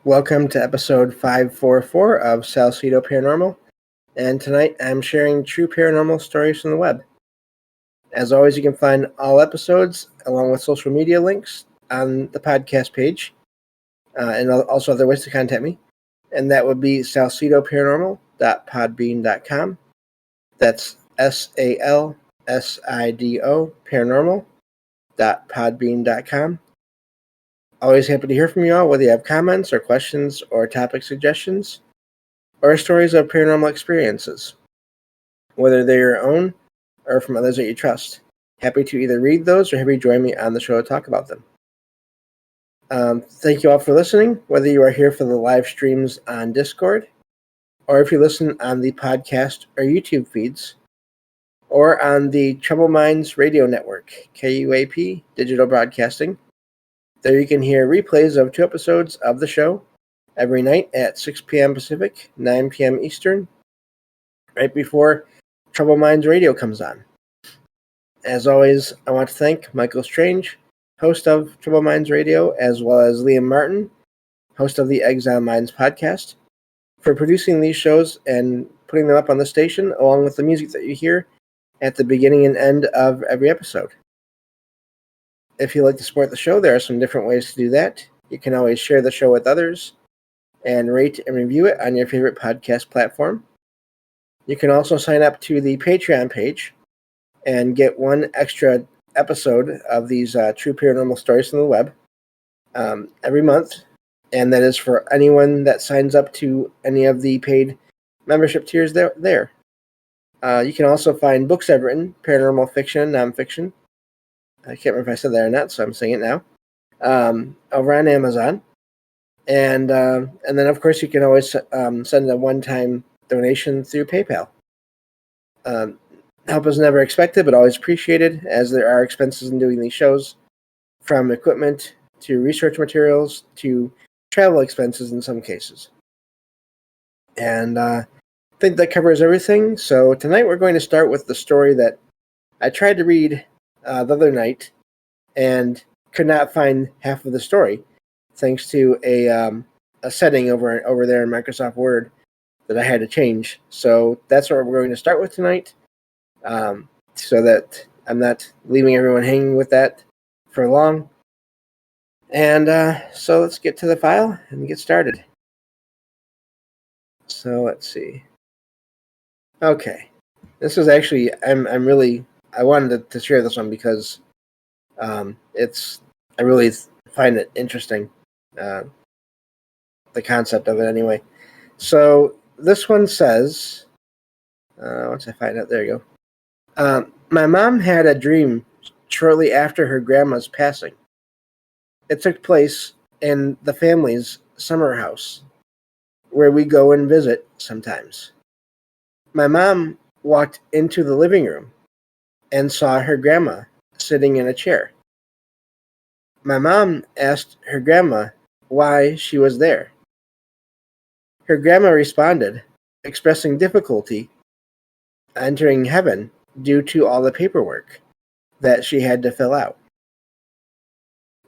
Welcome to episode 544 of Salsidoparanormal, and tonight I'm sharing true paranormal stories from the web. As always, you can find all episodes along with social media links on the podcast page, and also other ways to contact me, and that would be salsidoparanormal.podbean.com. That's SALSIDO paranormal.podbean.com. Always happy to hear from you all, whether you have comments or questions or topic suggestions or stories of paranormal experiences, whether they're your own or from others that you trust. Happy to either read those or have you join me on the show to talk about them. Thank you all for listening, whether you are here for the live streams on Discord or if you listen on the podcast or YouTube feeds or on the Troubled Minds Radio Network, KUAP Digital Broadcasting. There you can hear replays of 2 episodes of the show every night at 6 p.m. Pacific, 9 p.m. Eastern, right before Troubled Minds Radio comes on. As always, I want to thank Michael Strange, host of Troubled Minds Radio, as well as Liam Martin, host of the Exile Minds podcast, for producing these shows and putting them up on the station, along with the music that you hear at the beginning and end of every episode. If you'd like to support the show, there are some different ways to do that. You can always share the show with others and rate and review it on your favorite podcast platform. You can also sign up to the Patreon page and get one extra episode of these true paranormal stories from the web every month, and that is for anyone that signs up to any of the paid membership tiers there. You can also find books I've written, paranormal fiction, nonfiction. I can't remember if I said that or not, so I'm saying it now. Over on Amazon. And then, of course, you can always send a one-time donation through PayPal. Help is never expected, but always appreciated, as there are expenses in doing these shows, from equipment to research materials to travel expenses in some cases. And I think that covers everything. So tonight we're going to start with the story that I tried to read the other night and could not find half of the story, thanks to a setting over there in Microsoft Word that I had to change. So that's what we're going to start with tonight, so that I'm not leaving everyone hanging with that for long. And so let's get to the file and get started. So let's see. Okay, this is actually I wanted to share this one because I really find it interesting, the concept of it anyway. So this one says, once I find out, there you go. My mom had a dream shortly after her grandma's passing. It took place in the family's summer house, where we go and visit sometimes. My mom walked into the living room and saw her grandma sitting in a chair. My mom asked her grandma why she was there. Her grandma responded, expressing difficulty entering heaven due to all the paperwork that she had to fill out.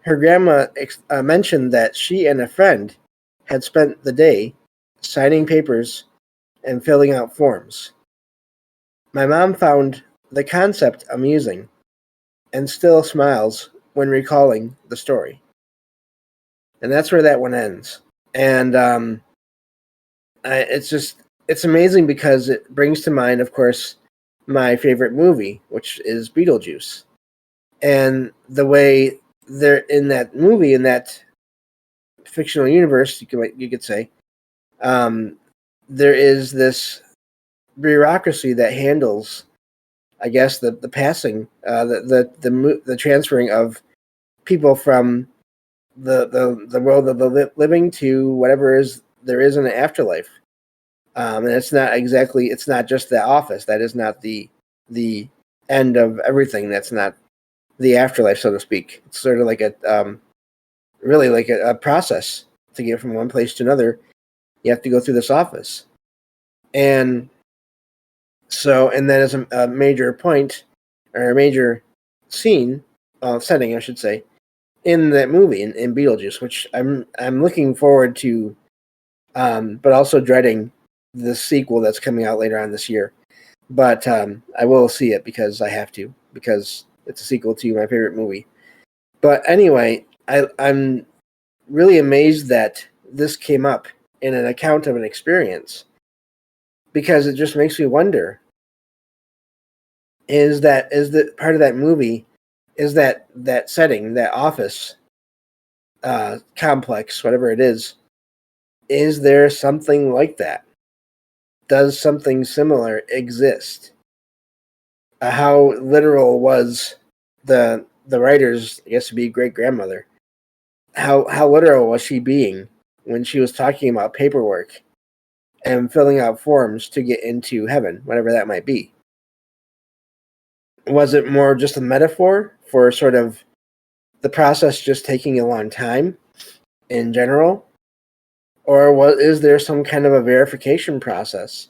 Her grandma mentioned that she and a friend had spent the day signing papers and filling out forms. My mom found the concept amusing and still smiles when recalling the story. And that's where that one ends. And it's amazing because it brings to mind, of course, my favorite movie, which is Beetlejuice. And the way they're in that movie, in that fictional universe, you could say, there is this bureaucracy that handles, I guess, the passing, the transferring of people from the world of the living to whatever there is in the afterlife. And it's not just the office. That is not the end of everything. That's not the afterlife, so to speak. It's sort of like really like a process to get from one place to another. You have to go through this office. And that is a major point, or a major scene, setting, I should say, in that movie in Beetlejuice, which I'm looking forward to, but also dreading the sequel that's coming out later on this year. But I will see it because I have to, because it's a sequel to my favorite movie. But anyway, I'm really amazed that this came up in an account of an experience, because it just makes me wonder, is the part of that movie, is that setting, that office complex, whatever it is there something like that? Does something similar exist? How literal was the writer's, I guess, to be great grandmother? How literal was she being when she was talking about paperwork and filling out forms to get into heaven, whatever that might be? Was it more just a metaphor for sort of the process just taking a long time in general? Or is there some kind of a verification process,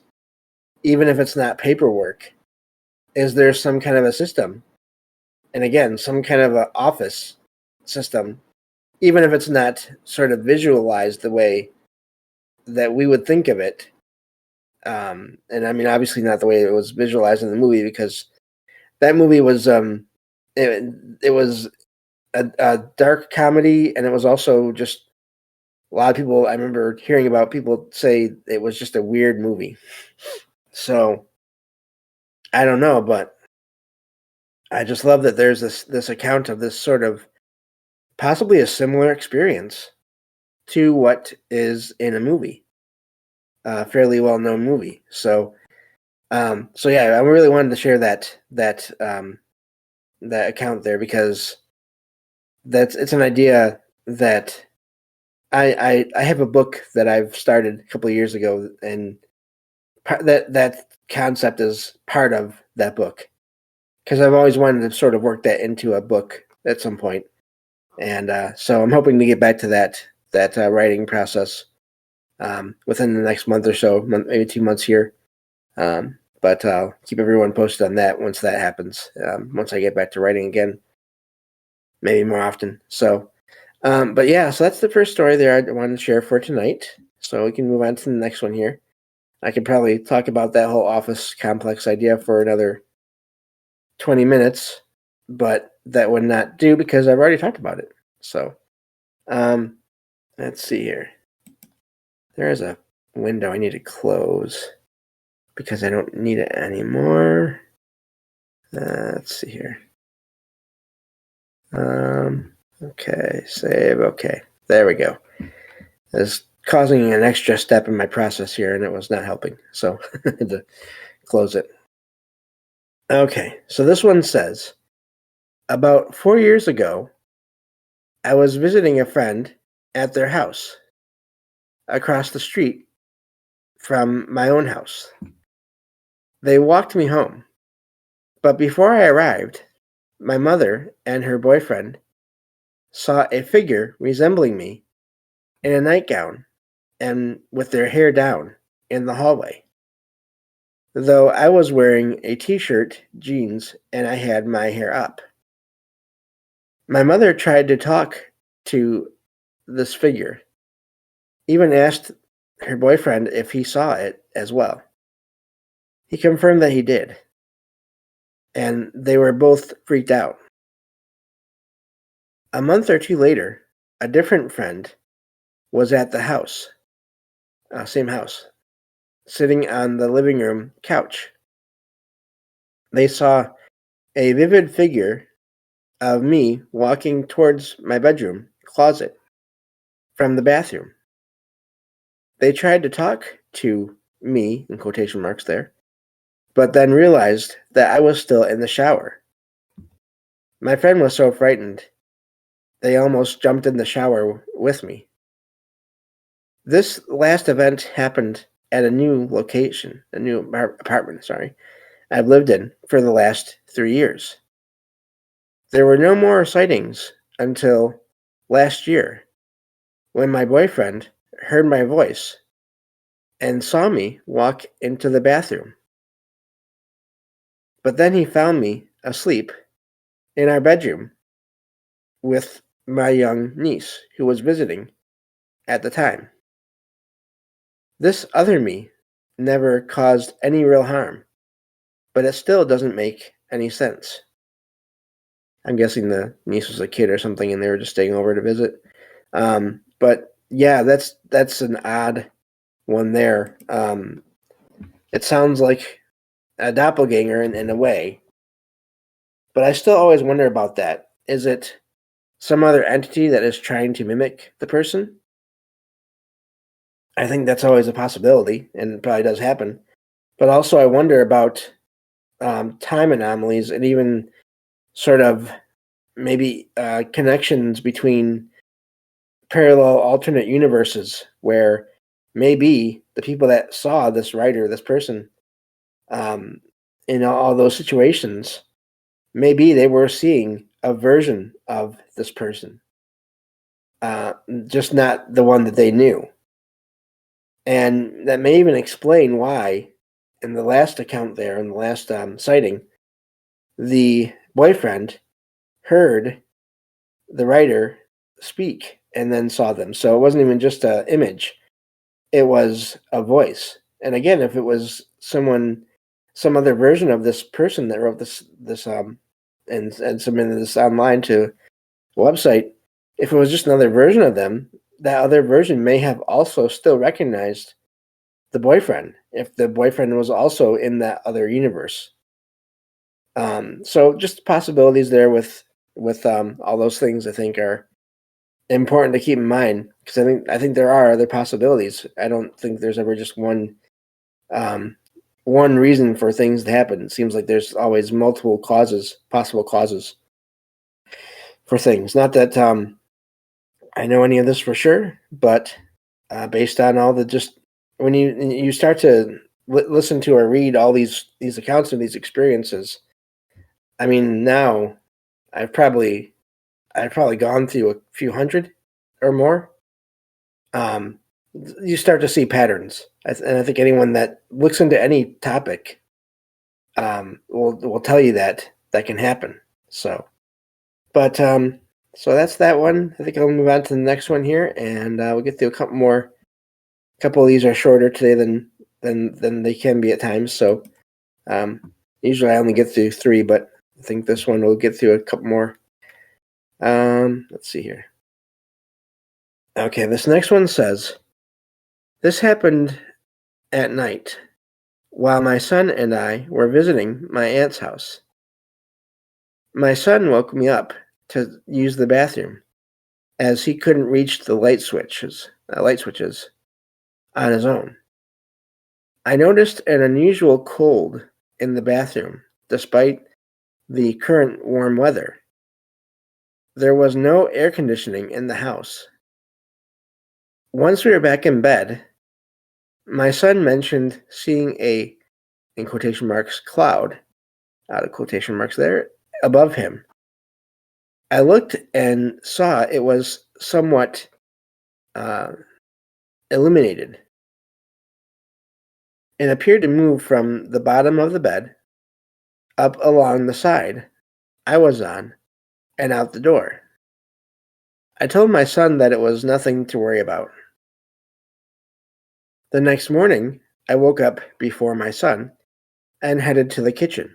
even if it's not paperwork? Is there some kind of a system? And again, some kind of an office system, even if it's not sort of visualized the way that we would think of it. And I mean, obviously not the way it was visualized in the movie, because that movie was it was a dark comedy, and it was also just a lot of people, I remember hearing about people say it was just a weird movie. So I don't know, but I just love that there's this account of this sort of possibly a similar experience to what is in a movie, a fairly well-known movie. So yeah, I really wanted to share that account there, because it's an idea that I have a book that I've started a couple of years ago, and that concept is part of that book, because I've always wanted to sort of work that into a book at some point. And so I'm hoping to get back to that writing process within the next month or so, maybe 2 months here. But I'll keep everyone posted on that once that happens, once I get back to writing again, maybe more often. So, but yeah, so that's the first story there I wanted to share for tonight. So we can move on to the next one here. I could probably talk about that whole office complex idea for another 20 minutes, but that would not do because I've already talked about it. So, let's see here. There is a window I need to close because I don't need it anymore. Let's see here. Okay, save. Okay, there we go. It's causing an extra step in my process here, and it was not helping, so I had to close it. Okay, so this one says, about 4 years ago, I was visiting a friend at their house across the street from my own house. They walked me home, but before I arrived, my mother and her boyfriend saw a figure resembling me in a nightgown and with their hair down in the hallway, though I was wearing a t-shirt, jeans, and I had my hair up. My mother tried to talk to this figure, even asked her boyfriend if he saw it as well. He confirmed that he did, and they were both freaked out. A month or two later, a different friend was at the house, same house, sitting on the living room couch. They saw a vivid figure of me walking towards my bedroom closet from the bathroom. They tried to talk to me, in quotation marks there, but then realized that I was still in the shower. My friend was so frightened, they almost jumped in the shower with me. This last event happened at a new location, a new apartment, I've lived in for the last 3 years. There were no more sightings until last year, when my boyfriend heard my voice and saw me walk into the bathroom. But then he found me asleep in our bedroom with my young niece, who was visiting at the time. This other me never caused any real harm, but it still doesn't make any sense. I'm guessing the niece was a kid or something, and they were just staying over to visit. But yeah, that's an odd one there. It sounds like a doppelganger in a way, but I still always wonder about that. Is it some other entity that is trying to mimic the person? I think that's always a possibility, and it probably does happen. But also, I wonder about time anomalies and even sort of maybe connections between parallel alternate universes where maybe the people that saw this writer, this person, um, in all those situations, maybe they were seeing a version of this person, just not the one that they knew. And that may even explain why, in the last account there, in the last sighting, the boyfriend heard the writer speak and then saw them. So it wasn't even just an image, it was a voice. And again, if it was some other version of this person that wrote this and submitted this online to a website, if it was just another version of them, that other version may have also still recognized the boyfriend if the boyfriend was also in that other universe. So just possibilities there with all those things I think are important to keep in mind, because I think there are other possibilities. I don't think there's ever just one reason for things to happen. It seems like there's always multiple possible causes for things. Not that I know any of this for sure, but based on all the just when you start to listen to or read all these accounts of these experiences, I mean, now I've probably gone through a few hundred or more. You start to see patterns, and I think anyone that looks into any topic will tell you that can happen. So, but so that's that one. I think I'll move on to the next one here, and we'll get through a couple more. A couple of these are shorter today than they can be at times. So, usually I only get through 3, but I think this one will get through a couple more. Let's see here. Okay, this next one says, this happened at night while my son and I were visiting my aunt's house. My son woke me up to use the bathroom as he couldn't reach the light switches on his own. I noticed an unusual cold in the bathroom despite the current warm weather. There was no air conditioning in the house. Once we were back in bed, my son mentioned seeing a, in quotation marks, cloud, out of quotation marks there, above him. I looked and saw it was somewhat illuminated. It appeared to move from the bottom of the bed up along the side I was on and out the door. I told my son that it was nothing to worry about. The next morning, I woke up before my son and headed to the kitchen.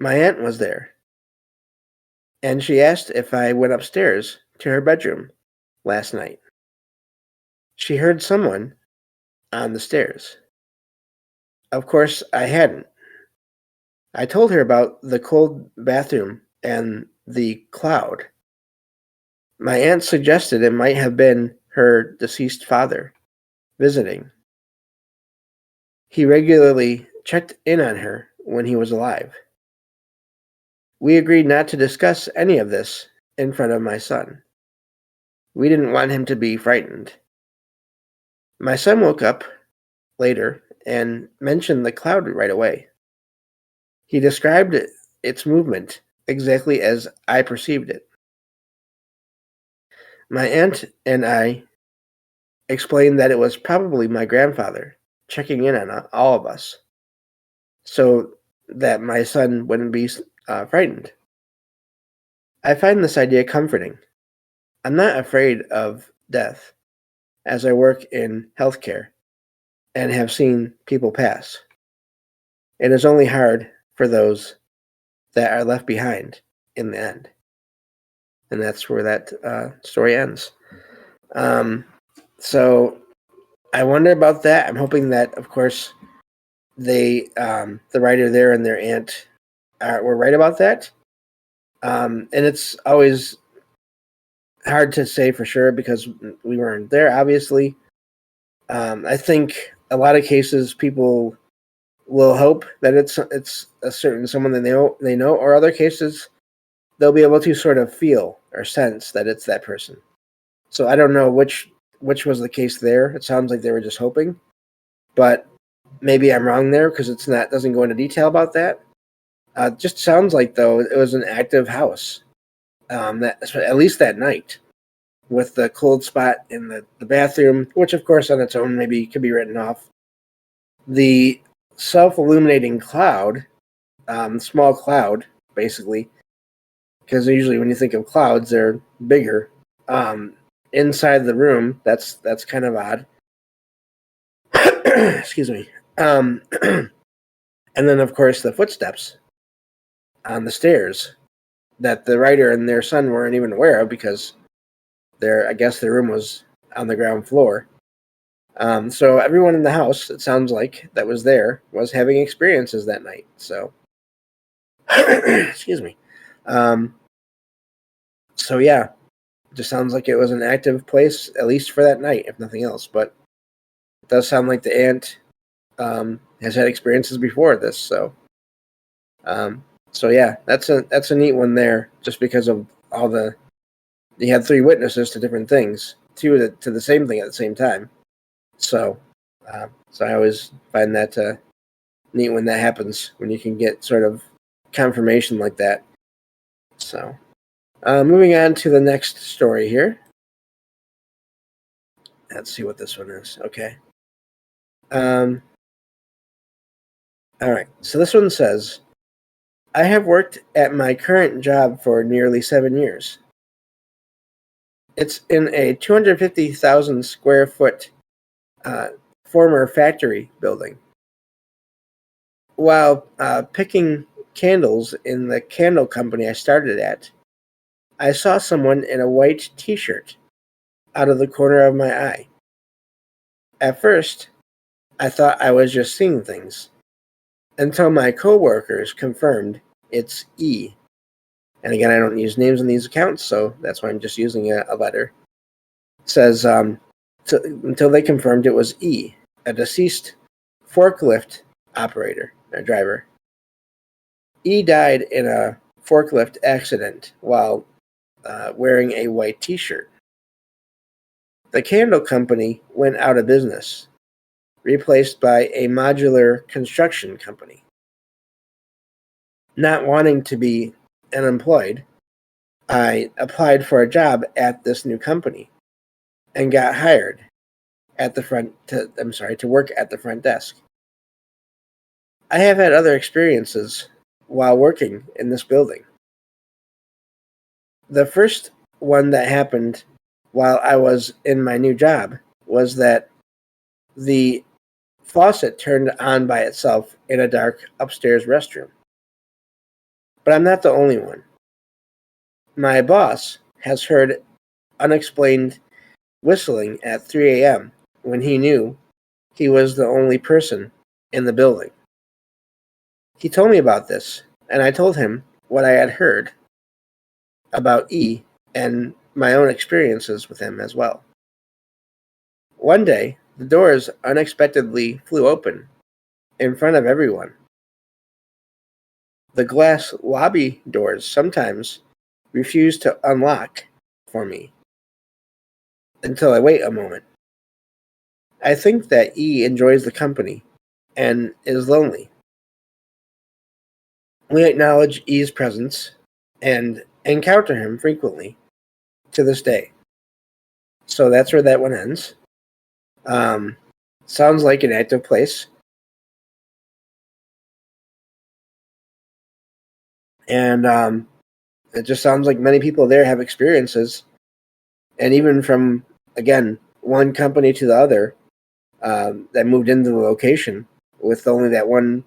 My aunt was there, and she asked if I went upstairs to her bedroom last night. She heard someone on the stairs. Of course, I hadn't. I told her about the cold bathroom and the cloud. My aunt suggested it might have been her deceased father visiting. He regularly checked in on her when he was alive. We agreed not to discuss any of this in front of my son. We didn't want him to be frightened. My son woke up later and mentioned the cloud right away. He described its movement exactly as I perceived it. My aunt and I explained that it was probably my grandfather checking in on all of us so that my son wouldn't be frightened. I find this idea comforting. I'm not afraid of death, as I work in healthcare and have seen people pass. It is only hard for those that are left behind in the end. And that's where that story ends. So I wonder about that. I'm hoping that, of course, the writer there and their aunt were right about that. And it's always hard to say for sure because we weren't there, obviously. I think a lot of cases people will hope that it's a certain someone that they know, or other cases they'll be able to sort of feel or sense that it's that person. So I don't know which was the case there. It sounds like they were just hoping, but maybe I'm wrong there because doesn't go into detail about that. Just sounds like though it was an active house, that at least that night, with the cold spot in the bathroom, which of course on its own maybe could be written off. The self-illuminating cloud, small cloud basically, because usually when you think of clouds they're bigger. Inside the room, that's kind of odd. Excuse me. And then of course the footsteps on the stairs that the writer and their son weren't even aware of because I guess their room was on the ground floor. So everyone in the house, it sounds like, that was there was having experiences that night. So, excuse me. So yeah, it just sounds like it was an active place, at least for that night, if nothing else. But it does sound like the aunt has had experiences before this. So yeah, that's a neat one there, just because of all you had three witnesses to different things, to the same thing at the same time. So I always find that neat when that happens, when you can get sort of confirmation like that. So moving on to the next story here. Let's see what this one is. Okay. All right. So this one says, I have worked at my current job for nearly 7 years. It's in a 250,000 square foot former factory building. While picking candles in the candle company I started at, I saw someone in a white t-shirt out of the corner of my eye. At first, I thought I was just seeing things, until my coworkers confirmed it's E. And again, I don't use names in these accounts, so that's why I'm just using a letter. It says, until they confirmed it was E, a deceased forklift operator or driver. E died in a forklift accident while wearing a white t-shirt. The candle company went out of business, replaced by a modular construction company. Not wanting to be unemployed, I applied for a job at this new company and got hired to work at the front desk. I have had other experiences while working in this building. The first one that happened while I was in my new job was that the faucet turned on by itself in a dark upstairs restroom. But I'm not the only one. My boss has heard unexplained whistling at 3 a.m. when he knew he was the only person in the building. He told me about this, and I told him what I had heard about E and my own experiences with him as well. One day, the doors unexpectedly flew open in front of everyone. The glass lobby doors sometimes refuse to unlock for me until I wait a moment. I think that E enjoys the company and is lonely. We acknowledge E's presence and encounter him frequently to this day. So that's where that one ends. Sounds like an active place. And it just sounds like many people there have experiences, and even from, again, one company to the other, that moved into the location with only that one.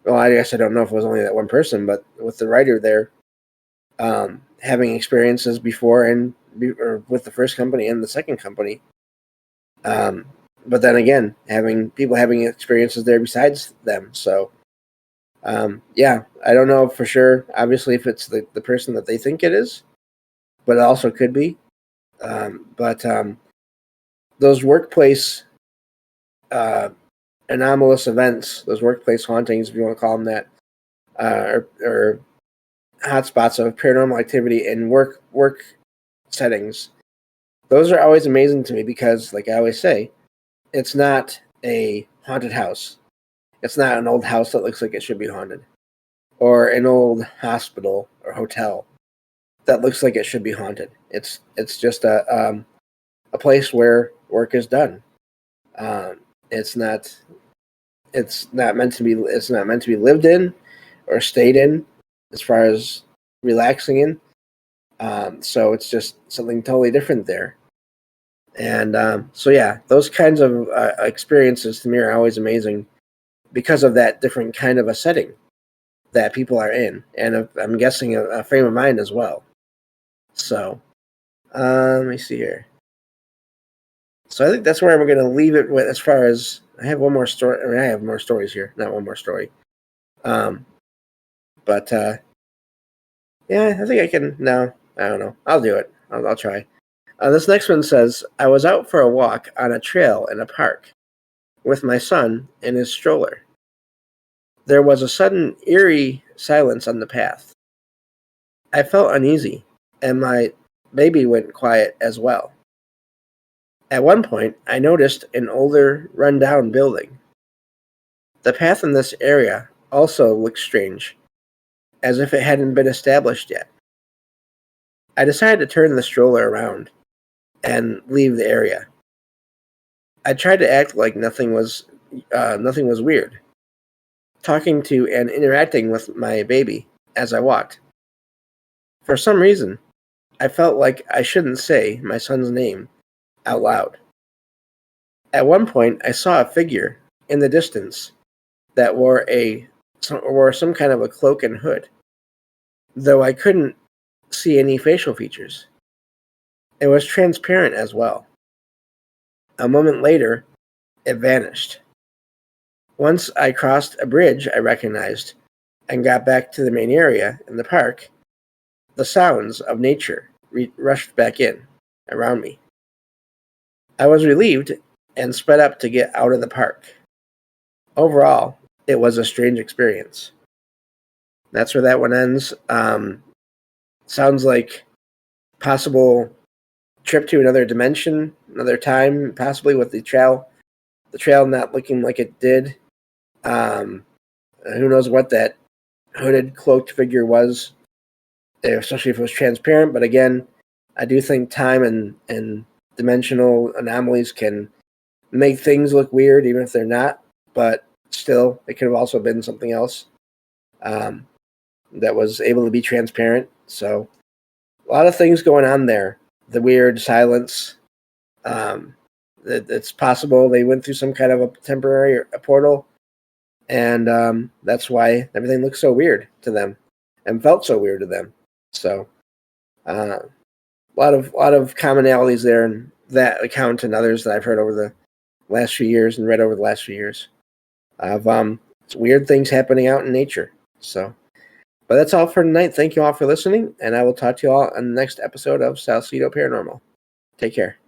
Well, I guess I don't know if it was only that one person, but with the writer there, having experiences before or with the first company and the second company. But then again, having experiences there besides them. So, yeah, I don't know for sure, obviously, if it's the person that they think it is, but it also could be. But those workplace anomalous events, those workplace hauntings, if you want to call them that, or hotspots of paranormal activity in work settings, those are always amazing to me because, like I always say, it's not a haunted house. It's not an old house that looks like it should be haunted, or an old hospital or hotel that looks like it should be haunted. It's just a place where work is done. It's not meant to be lived in or stayed in as far as relaxing in. So it's just something totally different there. And so yeah, those kinds of experiences to me are always amazing because of that different kind of a setting that people are in, and I'm guessing a frame of mind as well. So let me see here. So I think that's where we're going to leave it with, as far as I have one more story. I mean, I have more stories here, not one more story. But yeah, I think I can. No, I don't know. I'll do it. I'll try. This next one says, I was out for a walk on a trail in a park with my son in his stroller. There was a sudden eerie silence on the path. I felt uneasy, and my baby went quiet as well. At one point, I noticed an older, run-down building. The path in this area also looked strange, as if it hadn't been established yet. I decided to turn the stroller around and leave the area. I tried to act like nothing was weird, talking to and interacting with my baby as I walked. For some reason, I felt like I shouldn't say my son's name out loud. At one point, I saw a figure in the distance that wore some kind of a cloak and hood, though I couldn't see any facial features. It was transparent as well. A moment later, it vanished. Once I crossed a bridge I recognized and got back to the main area in the park, the sounds of nature rushed back in around me. I was relieved and sped up to get out of the park. Overall, it was a strange experience. That's where that one ends. Sounds like possible trip to another dimension, another time, possibly with the trail not looking like it did. Who knows what that hooded, cloaked figure was, especially if it was transparent. But again, I do think time and dimensional anomalies can make things look weird, even if they're not. But still, it could have also been something else that was able to be transparent. So a lot of things going on there. The weird silence. It's possible they went through some kind of a temporary portal, and that's why everything looks so weird to them and felt so weird to them. So a lot of commonalities there in that account and others that I've heard over the last few years and read over the last few years of weird things happening out in nature. So, but that's all for tonight. Thank you all for listening, and I will talk to you all on the next episode of Salsidoparanormal. Take care.